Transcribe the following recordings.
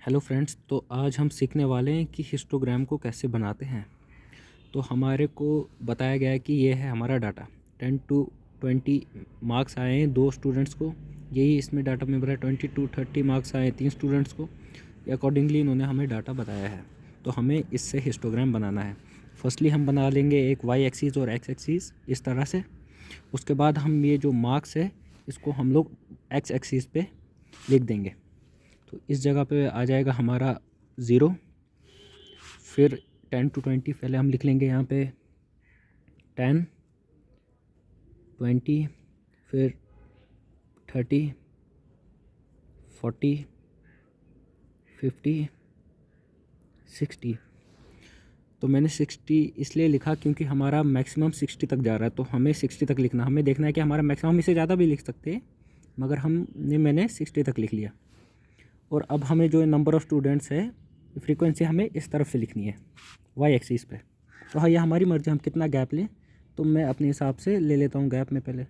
Hello friends, तो आज हम सीखने वाले हैं कि हिस्टोग्राम को कैसे बनाते हैं। तो हमारे को बताया गया है कि ये है हमारा डाटा। 10 to 20 मार्क्स आए हैं 2 स्टूडेंट्स को, यही इसमें डाटा में भरा। 20 to 30 मार्क्स आए 3 स्टूडेंट्स को। अकॉर्डिंगली इन्होंने हमें डाटा बताया है, तो हमें इससे हिस्टोग्राम बनाना है। फर्स्टली हम बना लेंगे एक वाई एक्सिस और एक्स एक्सिस इस तरह से। उसके बाद हम ये जो मार्क्स है इसको हम लोग एक्स एक्सिस पे लिख देंगे। तो इस जगह पे आ जाएगा हमारा 0। फिर 10 to 20 पहले हम लिख लेंगे यहाँ पे 10, 20, फिर 30, 40, 50, 60। तो मैंने 60 इसलिए लिखा क्योंकि हमारा मैक्सिमम 60 तक जा रहा है, तो हमें 60 तक लिखना। हमें देखना है कि हमारा मैक्सिमम, इससे ज़्यादा भी लिख सकते हैं, मगर मैंने 60 तक लिख लिया। और अब हमें जो नंबर ऑफ़ स्टूडेंट्स है, फ्रीक्वेंसी हमें इस तरफ से लिखनी है वाई एक्सिस पे। तो हाँ, ये हमारी मर्ज़ी हम कितना गैप लें। तो मैं अपने हिसाब से ले लेता हूँ गैप में, पहले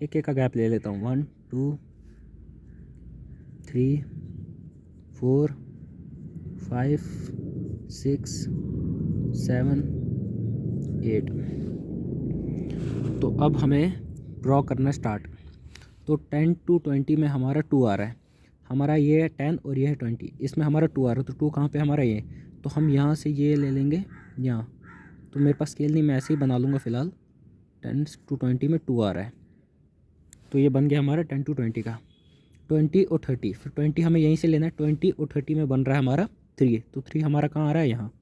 एक एक का गैप ले लेता हूँ। 1 2 3 4 5 6 7 8। तो अब हमें ड्रॉ करना स्टार्ट। तो 10 to 20 में हमारा 2 आ रहा है। हमारा ये है 10 और ये है 20, इसमें हमारा 2 आ रहा है। तो 2 कहाँ पे हमारा ये, तो हम यहाँ से ये ले लेंगे यहाँ। तो मेरे पास स्केल नहीं, मैं ऐसे ही बना लूँगा फ़िलहाल। 10 to 20 में 2 आ रहा है, तो ये बन गया हमारा 10 to 20 का। 20 और 30, फिर 20 हमें यहीं से लेना है। 20 और 30 में बन रहा है हमारा 3। तो 3 हमारा कहाँ आ रहा है, यहाँ।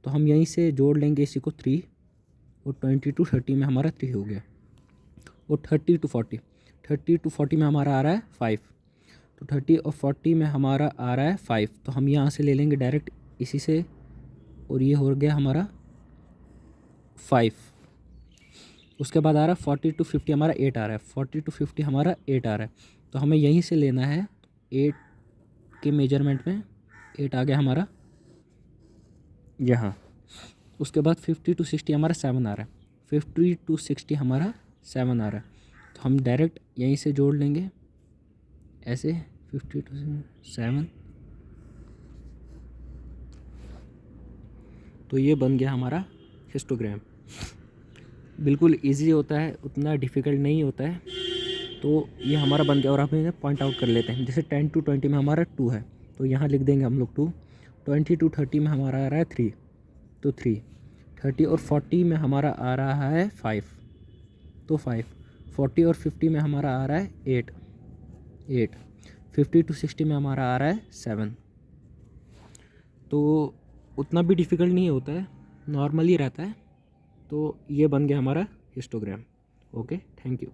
तो हम यहीं से जोड़ लेंगे इसी को 3, और 20 to 30 में हमारा 3 हो गया। और 30 to 40 में हमारा आ रहा है 5। तो 30 और 40 में हमारा आ रहा है 5। तो हम यहाँ से ले लेंगे डायरेक्ट इसी से, और ये हो गया हमारा 5। उसके बाद आ रहा है 40 to 50, हमारा 8 आ रहा है। 40 to 50 हमारा 8 आ रहा है। तो हमें यहीं से लेना है 8 के मेजरमेंट में। 8 आ गया हमारा यहाँ। उसके बाद 50 to 60 हमारा 7 आ रहा है। 50 to 60 हमारा 7 आ रहा है। तो हम डायरेक्ट यहीं से जोड़ लेंगे ऐसे 50 to 7। तो ये बन गया हमारा हिस्टोग्राम। बिल्कुल इजी होता है, उतना डिफ़िकल्ट नहीं होता है। तो ये हमारा बन गया। और आप इन्हें पॉइंट आउट कर लेते हैं। जैसे 10 to 20 में हमारा 2 है, तो यहाँ लिख देंगे हम लोग 2। 20 to 30 में हमारा आ रहा है 3, तो 3। 30 और 40 में हमारा आ रहा है 5, तो 5। 40 और 50 में हमारा आ रहा है 8। 50 to 60 में हमारा आ रहा है 7। तो उतना भी डिफ़िकल्ट नहीं होता है, नॉर्मल ही रहता है। तो ये बन गया हमारा हिस्टोग्राम। Okay, thank you.